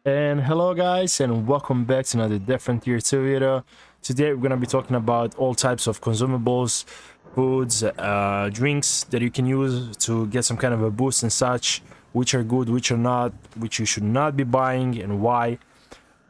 And hello guys, and welcome back to another different tier 2 video. Today we're gonna be talking about all types of consumables, foods, drinks that you can use to get some kind of a boost and such, which are good, which are not, which you should not be buying and why.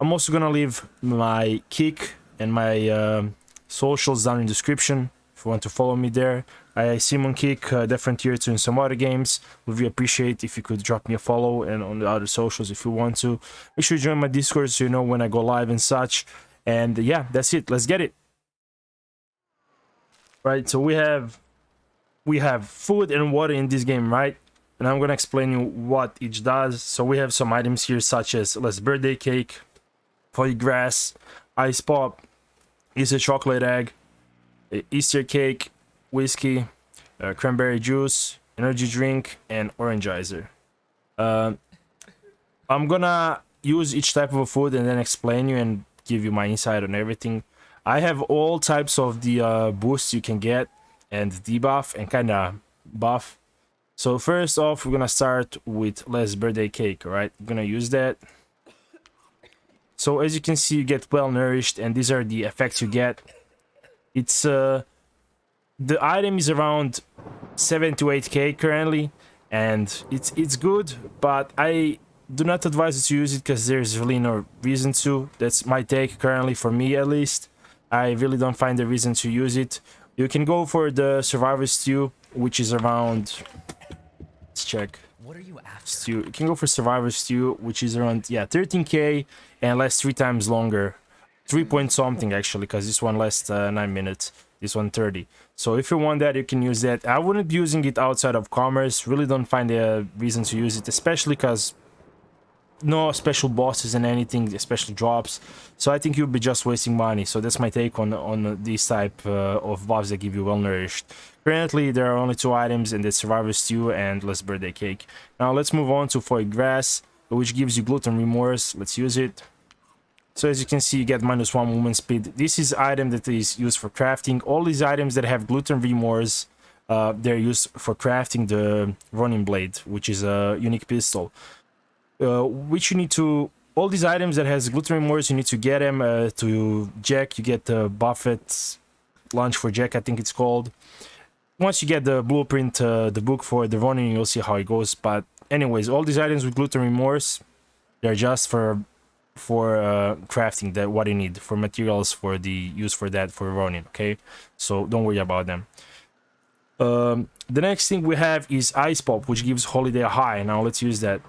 I'm also gonna leave my kick and my socials down in the description if you want to follow me there. I Simon Kick, different tier 2 in some other games. Would really appreciate if you could drop me a follow and on the other socials if you want to. Make sure you join my Discord so you know when I go live and such. And yeah, that's it. Let's get it. Right, so we have food and water in this game, right? And I'm gonna explain you what each does. So we have some items here such as birthday cake, foie grass, ice pop, Easter chocolate egg, Easter cake, whiskey, cranberry juice, energy drink, and orangizer. I'm gonna use each type of a food and then explain you and give you my insight on everything. I have all types of the boosts you can get and debuff and kind of buff. So first off, we're gonna start with less birthday cake. All right, I'm gonna use that. So as you can see, you get well nourished, and these are the effects you get. It's the item is around 7 to 8k currently, and it's good, but I do not advise you to use it because there's really no reason to. That's my take currently, for me at least. I really don't find the reason to use it. You can go for the Survivor Stew, which is around, let's check. What are you after? Stew. You can go for Survivor Stew, which is around 13k and lasts 3 times longer. 3 point something actually, because this one lasts 9 minutes. This one 30. So if you want that, you can use that. I wouldn't be using it outside of commerce. Really don't find a reason to use it, especially because no special bosses and anything, special drops. So I think you'll be just wasting money. So that's my take on this type of buffs that give you well nourished. Currently, there are only 2 items, and that's Survivor Stew and Less Birthday Cake. Now let's move on to Foie Grass, which gives you gluten remorse. Let's use it. So as you can see, you get -1 movement speed. This is item that is used for crafting. All these items that have gluten remorse, they're used for crafting the running blade, which is a unique pistol. Which you need to, all these items that has gluten remorse, you need to get them to Jack. You get the Buffett lunch for Jack, I think it's called. Once you get the blueprint, the book for the running, you'll see how it goes. But anyways, all these items with gluten remorse, they're just for crafting, that what you need for materials for the use for that for running. Okay, so don't worry about them. The next thing we have is Ice Pop, which gives Holiday High. Now let's use that.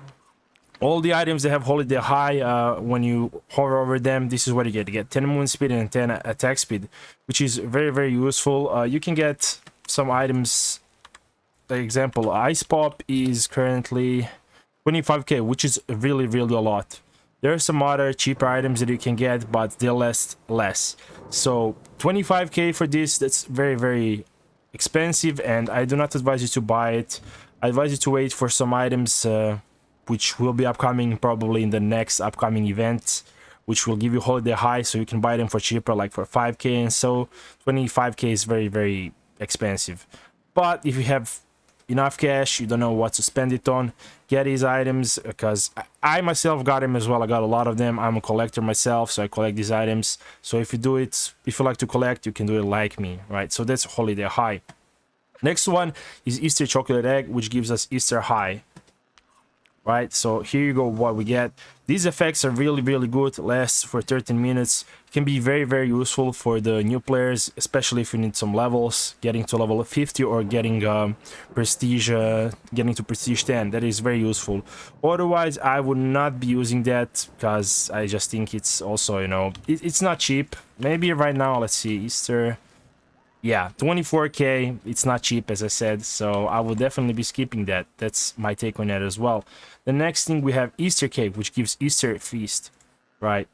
All the items that have Holiday High, when you hover over them, this is what you get. You get 10 movement speed and 10 attack speed, which is very, very useful. You can get some items, for example, Ice Pop is currently 25k, which is really, really a lot. There are some other cheaper items that you can get, but they last less. So 25k for this, that's very, very expensive, and I do not advise you to buy it. I advise you to wait for some items which will be upcoming probably in the next upcoming events, which will give you Holiday High, so you can buy them for cheaper, like for 5k, and so 25k is very, very expensive. But if you have enough cash, you don't know what to spend it on, get these items, because I myself got them as well. I got a lot of them. I'm a collector myself, so I collect these items. So if you do it, if you like to collect, you can do it like me, right? So that's Holiday High. Next one is Easter chocolate egg, which gives us Easter High. Right, so here you go, what we get. These effects are really, really good. Lasts for 13 minutes. Can be very, very useful for the new players, especially if you need some levels, getting to level 50 or getting prestige, getting to prestige 10. That is very useful. Otherwise, I would not be using that, because I just think it's also, you know, it's not cheap. Maybe right now, let's see, Easter. Yeah, 24k, it's not cheap, as I said, so I will definitely be skipping that. That's my take on that as well. The next thing, we have Easter cake, which gives Easter feast. Right,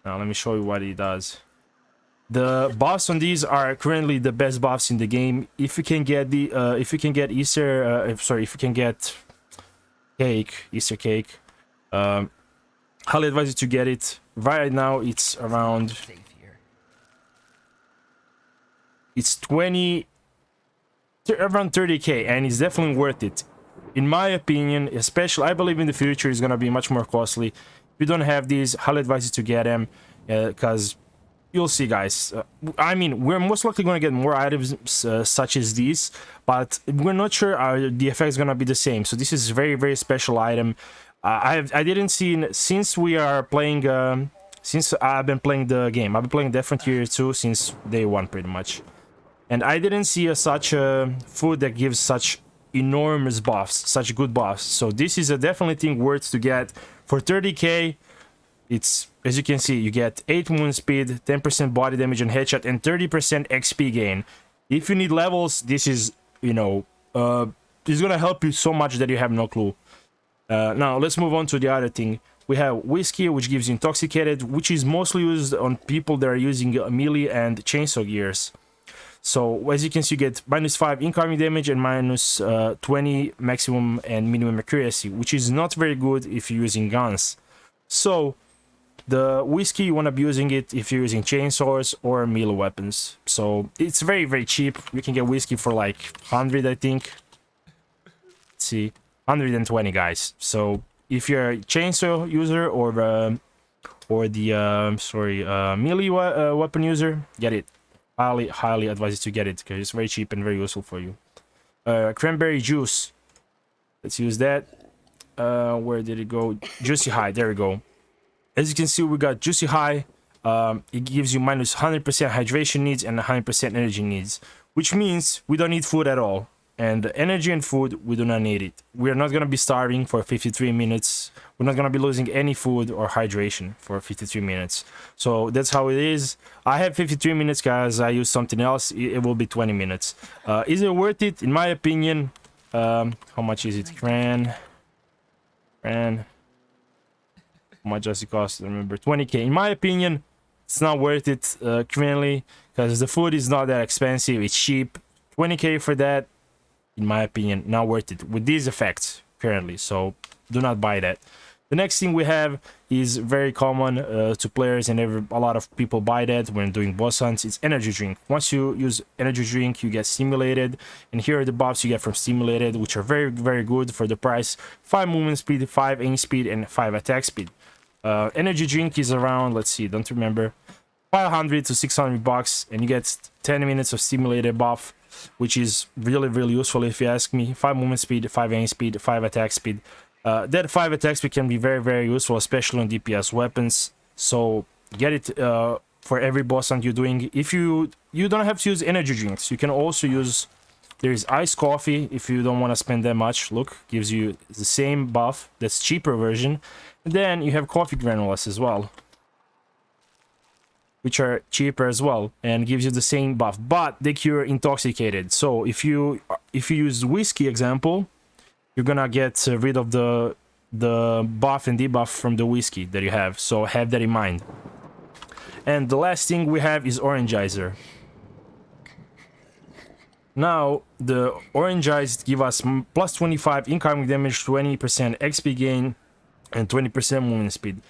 now let me show you what it does. The buffs on these are currently the best buffs in the game. If you can get the if you can get Easter cake, highly advise you to get it. Right now it's around, it's around 30k, and it's definitely worth it, in my opinion. Especially, I believe in the future it's gonna be much more costly. If you don't have these, highly advise you to get them, because you'll see, guys. I mean, we're most likely going to get more items such as these, but we're not sure the effect is going to be the same. So this is very, very special item. I didn't see, since we are playing, since I've been playing the game, I've been playing Death Frontier 2 since day one, pretty much. And I didn't see such a food that gives such enormous buffs, such good buffs. So this is a definitely thing worth to get. For 30k, it's, as you can see, you get 8 movement speed, 10% body damage and headshot, and 30% XP gain. If you need levels, this is, you know, it's gonna help you so much that you have no clue. Now, let's move on to the other thing. We have whiskey, which gives you intoxicated, which is mostly used on people that are using melee and chainsaw gears. So, as you can see, you get -5 incoming damage and -20 maximum and minimum accuracy, which is not very good if you're using guns. So, the whiskey, you want to be using it if you're using chainsaws or melee weapons. So it's very, very cheap. You can get whiskey for like 100, I think. Let's see, 120, guys. So if you're a chainsaw user or the melee weapon user, get it. Highly advise you to get it because it's very cheap and very useful for you. Cranberry juice. Let's use that. Where did it go? Juicy High. There we go. As you can see, we got Juicy High. It gives you -100% hydration needs and 100% energy needs, which means we don't need food at all. And energy and food, we do not need it. We are not going to be starving for 53 minutes. We're not going to be losing any food or hydration for 53 minutes. So that's how it is. I have 53 minutes, guys. I use something else. It will be 20 minutes. Is it worth it? In my opinion, how much is it? Cran. How much does it cost? Remember, 20k. In my opinion, it's not worth it currently because the food is not that expensive. It's cheap. 20k for that, in my opinion, not worth it with these effects currently. So do not buy that. The next thing we have is very common to players, and a lot of people buy that when doing boss hunts. It's energy drink. Once you use energy drink, you get stimulated, and here are the buffs you get from stimulated, which are very, very good for the price. 5 movement speed, 5 aim speed, and 5 attack speed. Energy drink is around, let's see, don't remember, 500 to 600 bucks, and you get 10 minutes of stimulated buff, which is really, really useful if you ask me. 5 movement speed, 5 aim speed, 5 attack speed. That 5 attack speed can be very, very useful, especially on DPS weapons. So get it for every boss hunt you're doing. If you don't have to use energy drinks, you can also use, there's iced coffee if you don't want to spend that much. Look, gives you the same buff, that's cheaper version. And then you have coffee granules as well, which are cheaper as well and gives you the same buff, but they cure intoxicated. So if you use whiskey example, you're gonna get rid of the buff and debuff from the whiskey that you have. So have that in mind. And the last thing we have is Orangizer. Now the Orangized give us plus 25 incoming damage, 20% XP gain, and 20% movement speed.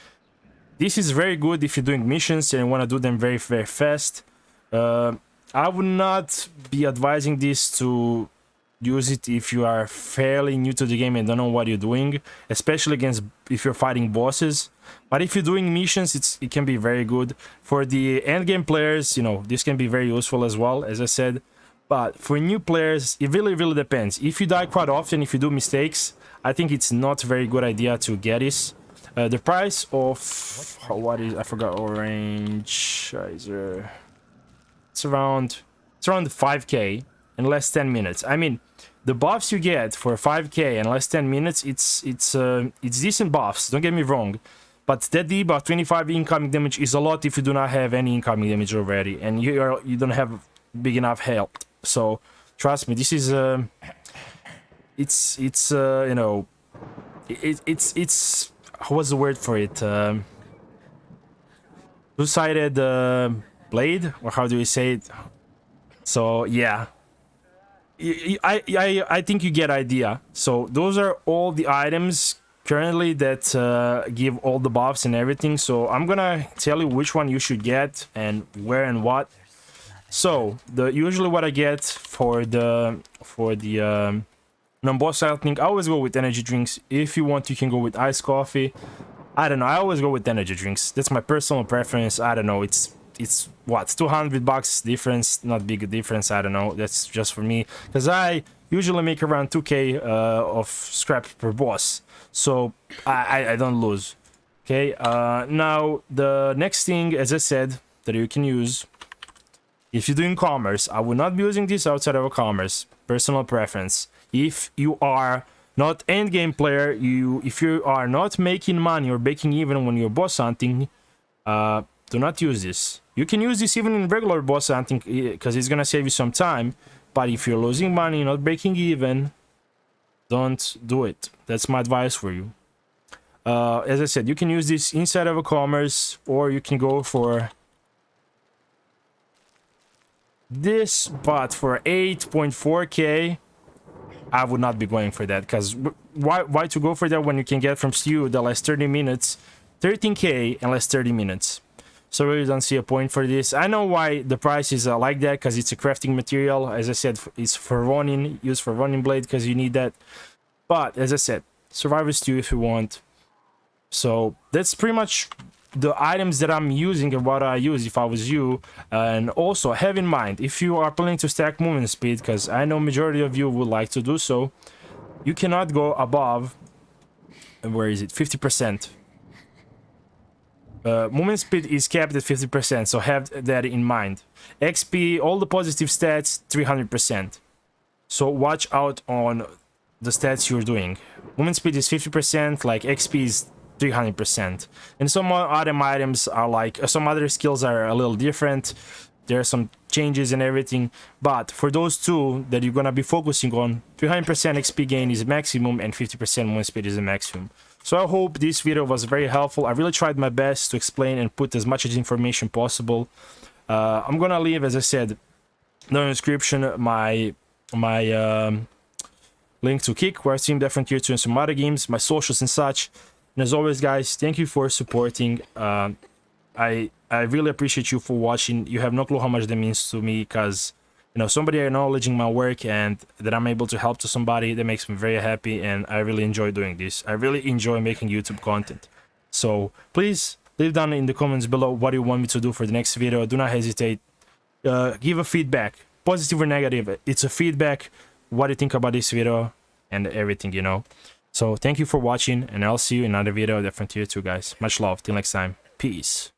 This is very good if you're doing missions and you want to do them very, very fast. I would not be advising this to use it if you are fairly new to the game and don't know what you're doing, especially against if you're fighting bosses. But if you're doing missions, it can be very good. For the end game players, you know, this can be very useful as well, as I said. But for new players, it really, really depends. If you die quite often, if you do mistakes, I think it's not a very good idea to get this. The price of what is, I forgot, Orangizer. It's around 5k in less 10 minutes. I mean, the buffs you get for 5k in less 10 minutes, it's decent buffs. Don't get me wrong, but that debuff 25 incoming damage is a lot if you do not have any incoming damage already, and you don't have big enough health. So trust me, this is it's you know, it's what's the word for it? Two-sided blade, or how do you say it? So yeah, I think you get idea. So those are all the items currently that give all the buffs and everything. So I'm gonna tell you which one you should get and where and what. So usually what I get for the non-boss health thing, I always go with energy drinks. If you want, you can go with iced coffee. I don't know. I always go with energy drinks. That's my personal preference. I don't know. It's what, $200 difference, not big difference. I don't know. That's just for me, because I usually make around 2k of scrap per boss, so I don't lose. Okay. Now the next thing, as I said, that you can use if you're doing commerce. I would not be using this outside of a commerce. Personal preference. If you are not end game player, if you are not making money or breaking even when you're boss hunting, do not use this. You can use this even in regular boss hunting because it's gonna save you some time. But if you're losing money, not breaking even, don't do it. That's my advice for you. As I said, you can use this inside of a commerce, or you can go for this, but for 8.4k, I would not be going for that, because why to go for that when you can get from Stew the last 30 minutes, 13k in last 30 minutes? So I really don't see a point for this. I know why the price is like that, because it's a crafting material. As I said, it's for running, used for running blade, because you need that. But as I said, Survivor Stew if you want. So that's pretty much the items that I'm using and what I use if I was you. And also have in mind, if you are planning to stack movement speed, because I know majority of you would like to do so, you cannot go above, where is it, 50%. Movement speed is capped at 50%, so have that in mind. XP, all the positive stats, 300%. So watch out on the stats you're doing. Movement speed is 50%, like XP is 300%. And some other items are like, some other skills are a little different. There are some changes and everything, but for those two that you're gonna be focusing on, 300% XP gain is maximum and 50% movement speed is the maximum. So I hope this video was very helpful. I really tried my best to explain and put as much information possible. I'm gonna leave, as I said, in the description my link to Kick, where I stream different tier 2 and some other games, my socials and such. And as always, guys, thank you for supporting. I really appreciate you for watching. You have no clue how much that means to me, because you know, somebody acknowledging my work and that I'm able to help to somebody, that makes me very happy, and I really enjoy doing this. I really enjoy making YouTube content. So please leave down in the comments below what you want me to do for the next video. Do not hesitate. Give a feedback, positive or negative. It's a feedback, what you think about this video and everything, you know. So thank you for watching, and I'll see you in another video, different tier 2, guys. Much love. Till next time. Peace.